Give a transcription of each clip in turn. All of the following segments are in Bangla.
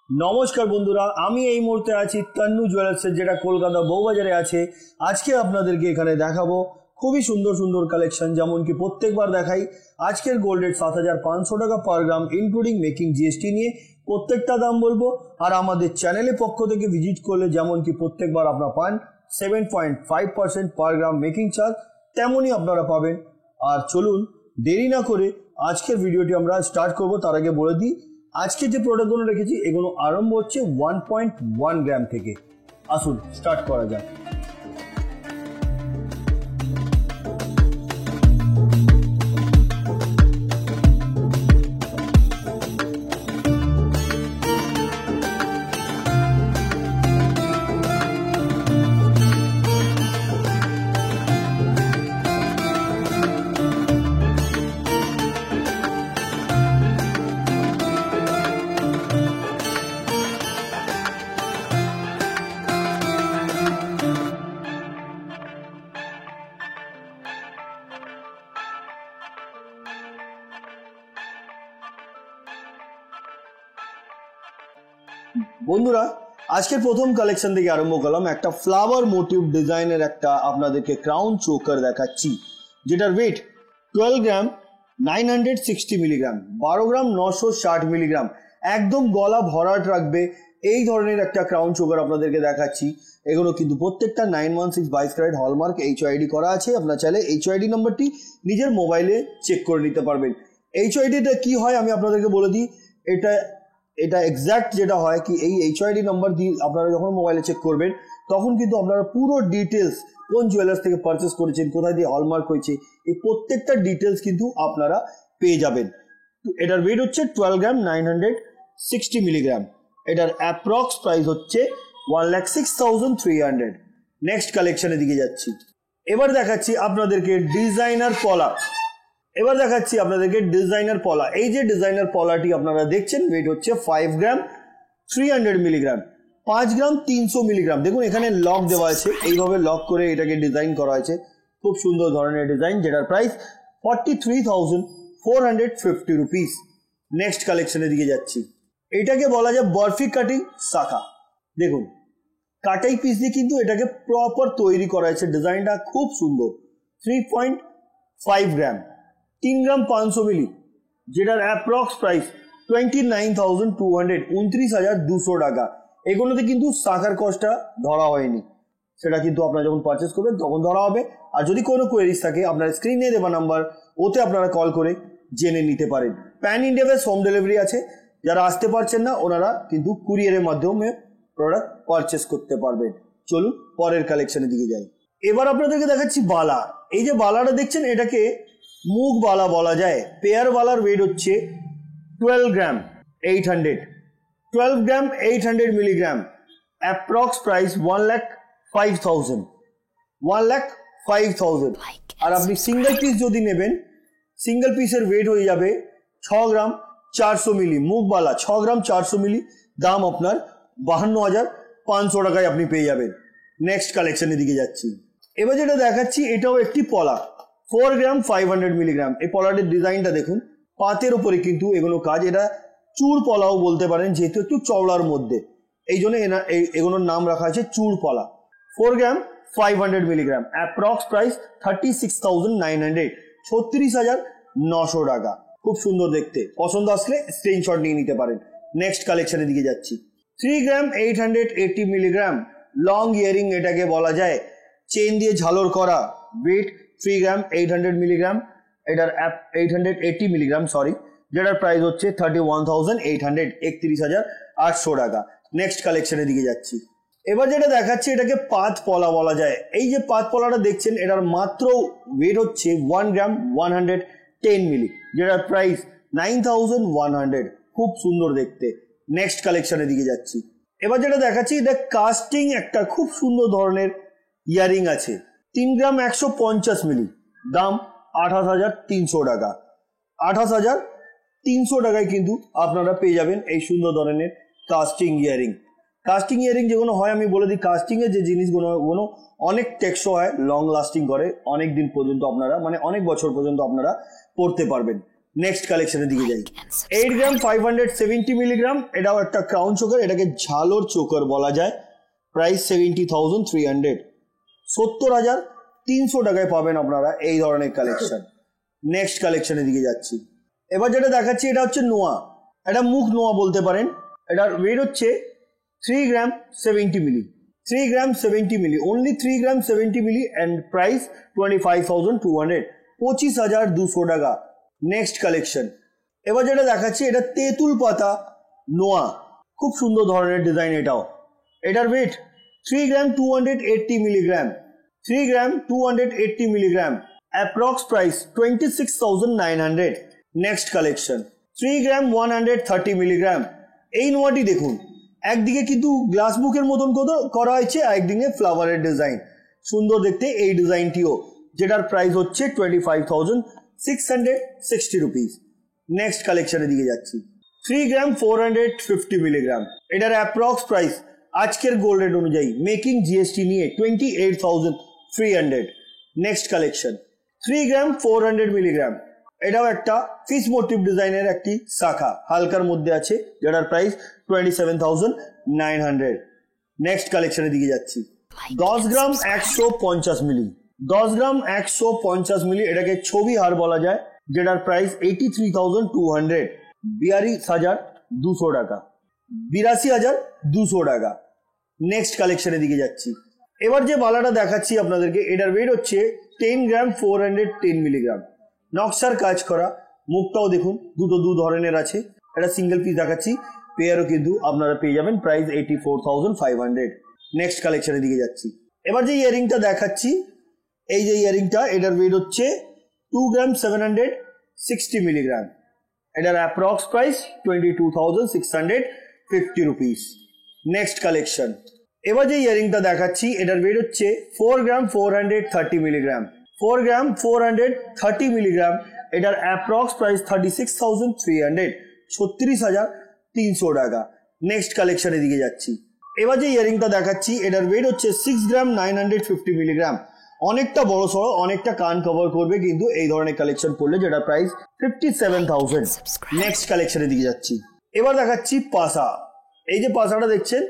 নমস্কার বন্ধুরা, আমি এই মুহূর্তে আছি তন্নু জুয়েলার্সের, যেটা কলকাতা বউবাজারে আছে। আজকে আপনাদেরকে এখানে দেখাবো খুবই সুন্দর সুন্দর কালেকশন, যেমন কি প্রত্যেকবার দেখাই। আজকের গোল্ড রেট ৭৫০০ টাকা পার গ্রাম ইনক্লুডিং মেকিং জিএসটি নিয়ে প্রত্যেকটা দাম বলবো। আর আমাদের চ্যানেলের পক্ষ থেকে ভিজিট করলে যেমন কি প্রত্যেকবার আপনারা পান 7.5% পার গ্রাম মেকিং চার্জ, তেমনই আপনারা পাবেন। আর চলুন দেরি না করে আজকের ভিডিওটি আমরা স্টার্ট করব। তার আগে বলে দিই, আজকে যে প্রোডাক্টগুলো রেখেছি এগুলো আরম্ভ হচ্ছে 1.1 গ্রাম থেকে। আসুন স্টার্ট করা যাক। বন্ধুরা, আজকের প্রথম কালেকশন থেকে আরম্ভ করলাম। একটা ফ্লাওয়ার মোটিভ ডিজাইনের একটা আপনাদেরকে ক্রাউন চোকার দেখাচ্ছি, যেটার ওয়েট 12 গ্রাম 960 মিলিগ্রাম, 12 গ্রাম 960 মিলিগ্রাম, একদম গলা ভরাট রাখবে এই ধরনের একটা ক্রাউন চোকার আপনাদেরকে দেখাচ্ছি। এগুলো কিন্তু প্রত্যেকটা 916 22 ক্যারেট হলমার্ক HYD করা আছে। আপনার চাইলে HYD নাম্বারটি নিজের মোবাইলে চেক করে নিতে পারবেন। HYDটা কি হয় আমি আপনাদেরকে বলে দিই। এটা এক্স্যাক্ট যেটা হয় কি, এই HYD নাম্বার দিয়ে আপনারা যখন মোবাইলে চেক করবেন তখন কিন্তু আপনারা পুরো ডিটেলস, কোন জুয়েলার্স থেকে পারচেস করেছেন, কোথায় দিয়ে হলমার্ক হয়েছে, এই প্রত্যেকটা ডিটেলস কিন্তু আপনারা পেয়ে যাবেন। তো এটার ওয়েট হচ্ছে 12 গ্রাম 960 মিলিগ্রাম। এটার অ্যাপ্রক্স প্রাইস হচ্ছে 1,06,300। নেক্সট কালেকশনের দিকে যাচ্ছি। এবার দেখাচ্ছি আপনাদেরকে ডিজাইনার পলা। এই যে ডিজাইনার পলাটি আপনারা দেখছেন, ওয়েট হচ্ছে 5 গ্রাম 300 মিলিগ্রাম, 5 গ্রাম 300 মিলিগ্রাম। দেখুন এখানে লক দেওয়া আছে, এইভাবে লক করে এটাকে ডিজাইন করা হয়েছে। খুব সুন্দর ধরনের ডিজাইন, যেটার প্রাইস 43,450 রুপিস। নেক্সট কালেকশনের দিকে যাচ্ছি। এটাকে বলা যায় বরফি কাটিং শাখা। দেখুন কাটাই পিস দিয়ে কিন্তু এটাকে প্রপার তৈরি করা হয়েছে। ডিজাইনটা খুব সুন্দর। 3.5 গ্রাম, 3 গ্রাম 500 মিলি, যেটার অ্যাপ্রক্স প্রাইস 29,200, 29,200 টাকা। এগুলোতে কিন্তু শাখার কস্টটা ধরা হয়নি, সেটা কিন্তু আপনারা যখন পারচেস করবেন তখন ধরা হবে। আর যদি কোনো কোয়েরিজ থাকে আপনার স্ক্রিনে দেওয়া নাম্বার, ওতে আপনারা কল করে জেনে নিতে পারেন। প্যান ইন্ডিয়া হোম ডেলিভারি আছে। যারা আসতে পারছেন না ওনারা কিন্তু কুরিয়ারের মাধ্যমে প্রোডাক্ট পারচেস করতে পারবেন। চলুন পরের কালেকশনের দিকে যাই। এবার আপনাদেরকে দেখাচ্ছি বালা। এই যে বালাটা দেখছেন, এটাকে মুখ বালা বলা যায়। পেয়ার বালার ওয়েট হচ্ছে 12 গ্রাম 800 মিলিগ্রাম, অ্যাপ্রক্স প্রাইস 1,05,000। আর আপনি সিঙ্গেল পিস যদি নেবেন, সিঙ্গেল পিসের ওয়েট হয়ে যাবে 6 গ্রাম 400 মিলি। মুখ বালা 6 গ্রাম 400 মিলি, দাম আপনার 52,500 টাকায় আপনি পেয়ে যাবেন। নেক্সট কালেকশনের দিকে যাচ্ছি। এবার যেটা দেখাচ্ছি এটাও একটি পলা, 4 গ্রাম 500 মিলিগ্রাম। এই পলাটির ডিজাইনটা দেখুন, পাতের উপরে কিন্তু এগুলো কাজ। এটা চূড় পলাও বলতে পারেন, যেহেতু একটু চওড়ার মধ্যে, এই জন্য এগুলোর নাম রাখা আছে চূড় পলা। 4 গ্রাম 500 মিলিগ্রাম, অ্যাপ্রক্স প্রাইস 36,900, 36,900 টাকা। খুব সুন্দর দেখতে, পছন্দ আসলে স্ক্রিনশট নিয়ে নিতে পারেন। নেক্সট কালেকশনের দিকে যাচ্ছি। 3 গ্রাম 880 মিলিগ্রাম, লং ইয়ারিং এটাকে বলা যায়, চেন দিয়ে ঝালর করা, ওয়েট 3 গ্রাম 800 মিলিগ্রাম, এটার 880 মিলিগ্রাম সরি, যেটার প্রাইস হচ্ছে 31,800, 31,800 টাকা। নেক্সট কালেকশনের দিকে যাচ্ছি। এবার যেটা দেখাচ্ছি এটাকে পাত পলা বলা যায়। এই যে পাত পলাটা দেখছেন, এটার মাত্র ওয়েট হচ্ছে 1 গ্রাম 110 মিলি, যেটার প্রাইস 9,100। খুব সুন্দর দেখতে। নেক্সট কালেকশনের দিকে যাচ্ছি। এবার যেটা দেখাচ্ছি, এটা কাস্টিং একটা খুব সুন্দর ধরনের ইয়ারিং আছে। 3 গ্রাম 150 মিলি, দাম 28,300 টাকা। 28,300 টাকায় কিন্তু আপনারা পেয়ে যাবেন এই সুন্দর ধরনের কাস্টিং ইয়ারিং। কাস্টিং ইয়ারিং যেগুলো হয়, আমি বলে দিই, কাস্টিংয়ের যে জিনিসগুলো অনেক টেকসই হয়, লং লাস্টিং করে, অনেক দিন পর্যন্ত আপনারা, মানে অনেক বছর পর্যন্ত আপনারা পড়তে পারবেন। নেক্সট কালেকশনের দিকে যাই। 8 গ্রাম 570 মিলিগ্রাম, এটাও একটা ক্রাউন চোকার, এটাকে ঝালর চোকার বলা যায়। প্রাইস 70,300, 70,300 টাকায় পাবেন আপনারা এই ধরনের কালেকশন। নেক্সট কালেকশনের দিকে যাচ্ছি। এবার যেটা দেখাচ্ছি এটা হচ্ছে নোয়া, এটা মুখ নোয়া বলতে পারেন। এটার ওয়েট হচ্ছে 3 gram 70 milli, 3 gram 70 milli, only 3 gram 70 milli and price 25,200, 25,200 টাকা। Next collection. এবার যেটা দেখাচ্ছি এটা তেঁতুল পাতা নোয়া, খুব সুন্দর ধরনের ডিজাইন এটাও। এটার ওয়েট 3 গ্রাম 280 মিলিগ্রাম, 3 গ্রাম 280 milligram, approx price 26,900। Next collection 3 গ্রাম 130 মিলিগ্রাম। এই নোয়াটি দেখুন, একদিকে কিন্তু গ্লাস বুকের মতন করা হয়েছে, একদিকে ফ্লাওয়ারের ডিজাইন, সুন্দর দেখতে এই ডিজাইনটিও, যেটার প্রাইস হচ্ছে 25,660 রুপিস। নেক্সট কালেকশনের দিকে যাচ্ছি। 3 গ্রাম 450 মিলিগ্রাম, এটার অ্যাপ্রক্স প্রাইস আজকের গোল্ড রেট অনুযায়ী মেকিং জিএসটি নিয়ে 28,300। নেক্সট কালেকশন 3 গ্রাম 400 মিলিগ্রাম, এটাও একটা ফিশ মোটিভ ডিজাইনের একটি শাখা, হালকার মধ্যে আছে, যেটার প্রাইস 27,900। নেক্সট কালেকশনের দিকে যাচ্ছি। 10 গ্রাম 150 মিলি, 10 গ্রাম 150 মিলি, এটাকে ছবি হার বলা যায়, যেটার প্রাইস 83,200, 42,200 টাকা, 82,200 টাকা। নেক্সট কালেকশনের দিকে যাচ্ছি। এবার যে বালাটা দেখাচ্ছি আপনাদেরকে, এটার ওয়েট হচ্ছে 10 গ্রাম 410 মিলিগ্রাম, নকশার কাজ করা, মুখটাও দেখুন দু ধরনের আছে। এটা সিঙ্গেল পিস দেখাচ্ছি, পেয়ারও কিন্তু আপনারা পেয়ে যাবেন, প্রাইস 84,500। নেক্সট কালেকশনের দিকে যাচ্ছি। এবার যে ইয়ারিংটা দেখাচ্ছি, এই যে ইয়ারিংটা, এটার ওয়েট হচ্ছে 2 গ্রাম 760 মিলিগ্রাম, এটার approx price 22,650 rupees. Next collection. এবার যে ইয়ারিংটা দেখাচ্ছি, এটার ওয়েট হচ্ছে 4 গ্রাম 430 মিলিগ্রাম, 4 গ্রাম 430 মিলিগ্রাম, এটার অ্যাপ্রক্স প্রাইস 36,300, 36,300 টাকা। নেক্সট কালেকশনের দিকে যাচ্ছি। এবার যে ইয়ারিংটা দেখাচ্ছি, এটার ওয়েট হচ্ছে 6 গ্রাম 950 মিলিগ্রাম, অনেকটা বড় সড়ো, অনেকটা কান কভার করবে কিন্তু এই ধরনের কালেকশন পড়লে, যেটা প্রাইস 57,000। নেক্সট কালেকশনের দিকে যাচ্ছি। এবার দেখাচ্ছি পাসা। এই যে পাসাটা দেখছেন,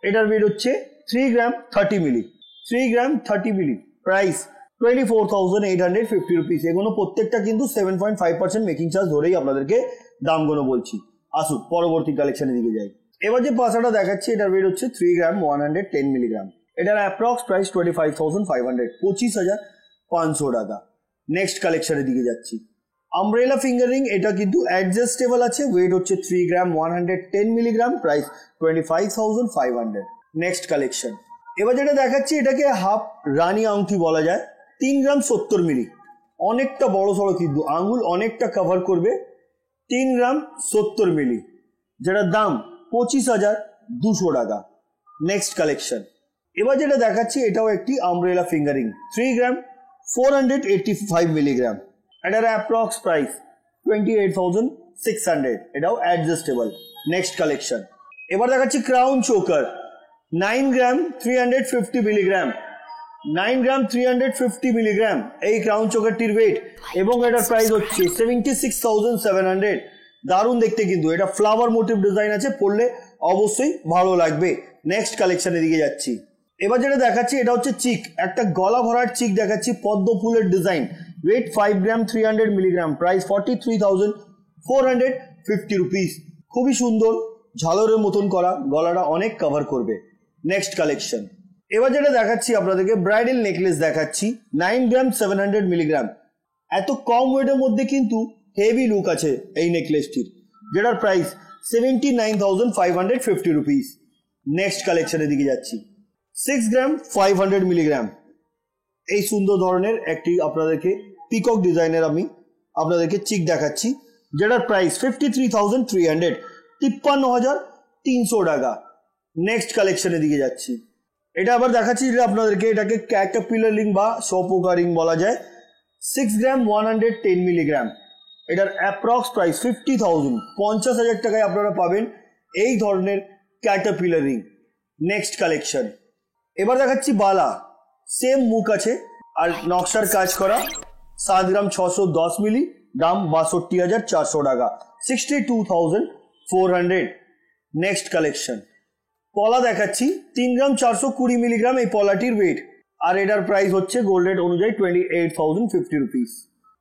এটার ওয়েট হচ্ছে 3 গ্রাম 30 মিলি, 3 গ্রাম 30 মিলি, প্রাইস 24,850 রুপিস। এগুলো প্রত্যেকটা কিন্তু 7.5% মেকিং চার্জ ধরেই আপনাদেরকে দামগুলো বলছি। আসুন পরবর্তী কালেকশনের দিকে যাই। এবার যে পাসাটা দেখাচ্ছি, এটার ওয়েট হচ্ছে 3 গ্রাম 110 মিলিগ্রাম, এটার অ্যাপ্রক্স প্রাইস 25,500, 25,500 টাকা। নেক্সট কালেকশনের দিকে যাচ্ছি। আমব্রেলা ফিঙ্গারিং, এটা কিন্তু অ্যাডজাস্টেবল আছে, ওয়েট হচ্ছে 3 গ্রাম 110 মিলিগ্রাম, প্রাইস 25,500। Next collection. এবার যেটা দেখাচ্ছি, এটাকে হাফ রানী আংটি বলা যায়, 3 গ্রাম 70 মিলি, অনেকটা বড় সড়ো কিন্তু, আঙ্গুল অনেকটা কভার করবে, 3 গ্রাম 70 মিলি, যেটার দাম 25,200 টাকা। Next collection. এবার যেটা দেখাচ্ছি, এটাও একটি আমব্রেলা ফিঙ্গারিং, 3 গ্রাম 485 মিলিগ্রাম, এটার অ্যাপ্রক্স প্রাইস 28,600, এটাও অ্যাডজাস্টেবল। Next collection. এবার দেখাচ্ছি ক্রাউন চোকার, 9 গ্রাম 350 মিলিগ্রাম, 9 গ্রাম 350 মিলিগ্রাম, এই ক্রাউন চোকারটির ওয়েট, এবং এটার প্রাইস হচ্ছে 76,700। দারুণ দেখতে কিন্তু, এটা ফ্লাওয়ার মোটিভ ডিজাইন আছে, পড়লে অবশ্যই ভালো লাগবে। নেক্সট কালেকশনের দিকে যাচ্ছি। এবার যেটা দেখাচ্ছি, এটা হচ্ছে চিক, একটা গলা ভরার চিক দেখাচ্ছি, পদ্ম ফুলের ডিজাইন, ওয়েট 5 গ্রাম 300 মিলিগ্রাম, প্রাইস 43,450 রুপিস। খুবই সুন্দর, ঝালরের মতন করা, গলাটা অনেক কভার করবে। Next collection. এবার যেটা দেখাচ্ছি আপনাদেরকে, ব্রাইডাল নেকলেস দেখাচ্ছি, 9 গ্রাম 700 মিলিগ্রাম, এত কম ওয়েটের মধ্যে কিন্তু হেভি লুক আছে এই নেকলেসটির, যেটার প্রাইস 79,550 রুপিস। নেক্সট কালেকশনের দিকে যাচ্ছি। 6 গ্রাম 500 মিলিগ্রাম, এই সুন্দর ধরনের একটি আপনাদেরকে পিকক ডিজাইনের আমি আপনাদেরকে চিক দেখাচ্ছি, যেটার প্রাইস 53,300, 53,300 টাকা। নেক্সট কালেকশনের দিকে যাচ্ছি। এটা আবার দেখাচ্ছি যেটা আপনাদেরকে, এটাকে ক্যাটারপিলার রিং বা শোপোকা রিং বলা যায়, 6 গ্রাম 110 মিলিগ্রাম, এটার অ্যাপ্রক্স প্রাইস 50,000, 50,000 টাকায় আপনারা পাবেন এই ধরনের ক্যাটারপিলার রিং। Next collection. এবার দেখাচ্ছি বালা, সেম মুখ আছে আর নকশার কাজ করা, 7 গ্রাম 610 মিলি, দাম 62,400 টাকা, 62,400। নেক্সট কালেকশন, পলা দেখাচ্ছি 3 গ্রাম 420 মিলিগ্রাম এই পলাটির ওয়েট, আর এটার প্রাইস হচ্ছে গোল্ড রেট অনুযায়ী 28,050 রুপিস।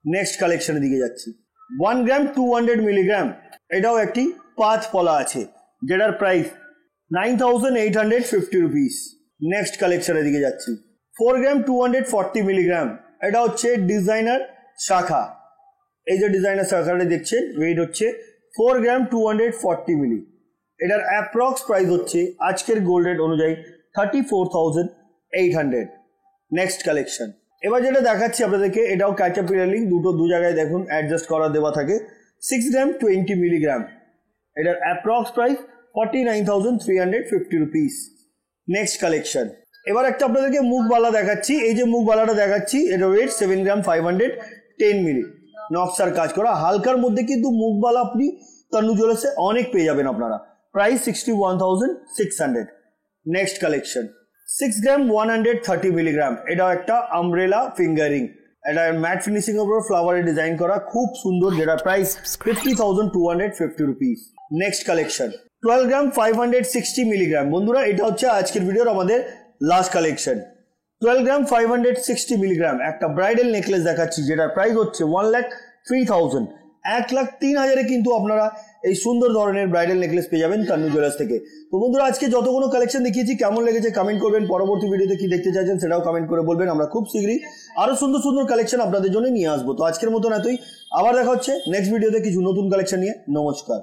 নেক্সট কালেকশনের দিকে যাচ্ছি, 1 গ্রাম 200 মিলিগ্রাম, এটাও একটি পাঁচ পলা আছে যেটার প্রাইস 9,850 রুপিস। নেক্সট কালেকশনের দিকে যাচ্ছি, 4 গ্রাম 240 মিলিগ্রাম, এটা হচ্ছে ডিজাইনার শাখা। এই যে ডিজাইনার শাখাটা দেখছেন, ওয়েট হচ্ছে 4 গ্রাম 240 মিলি, এটার অ্যাপ্রক্স প্রাইস হচ্ছে আজকের গোল্ড রেট অনুযায়ী 34,800। নেক্সট কালেকশন, এবার যেটা দেখাচ্ছি আপনাদেরকে, এটাও ক্যাটাপিলার লিঙ্ক, দু জায়গায় দেখুন অ্যাডজাস্ট করা দেওয়া থাকে, 6 গ্রাম 20 মিলিগ্রাম, এটার approx price 49,350 rupees. Next collection, এবার একটা আপনাদেরকে মুখবালা দেখাচ্ছি। এই যে মুখবালাটা দেখাচ্ছি, এটা ওয়েট 7 গ্রাম 510 মিলি, নকশার কাজ করা, হালকার মধ্যে কিন্তু মুখবালা আপনি তন্নু জুয়েলার্সে অনেক পেয়ে যাবেন আপনারা, প্রাইস 61,600। নেক্সট কালেকশন, 6 গ্রাম 130 মিলিগ্রাম, এটাও একটা আমব্রেলা ফিঙ্গারিং, এটা ম্যাট ফিনিশিং এর উপর ফ্লাওয়ারে ডিজাইন করা, খুব সুন্দর, যেটা প্রাইস 50,250 রুপিস। নেক্সট কালেকশন, 12 গ্রাম 560 মিলিগ্রাম, বন্ধুরা এটা হচ্ছে আজকের ভিডিওর আমাদের লাস্ট কালেকশন। 12 গ্রাম 560 মিলিগ্রাম একটা ব্রাইডাল নেকলেস দেখাচ্ছি, যেটার প্রাইস হচ্ছে 1,03,000, 1,03,000 কিন্তু আপনারা এই সুন্দর ধরনের ব্রাইডাল নেকলেস পেয়ে যাবেন তন্নু জুয়েলার্স থেকে। তো বন্ধুরা আজকে যতগুলো কালেকশন দেখিয়েছি কেমন লেগেছে কমেন্ট করবেন, পরবর্তী ভিডিওতে কি দেখতে চাইছেন সেটাও কমেন্ট করে বলবেন, আমরা খুব শীঘ্রই আরো সুন্দর সুন্দর কালেকশন আপনাদের জন্য নিয়ে আসবো। তো আজকের মতন এতই, আবার দেখা হচ্ছে নেক্সট ভিডিওতে কিছু নতুন কালেকশন নিয়ে। নমস্কার।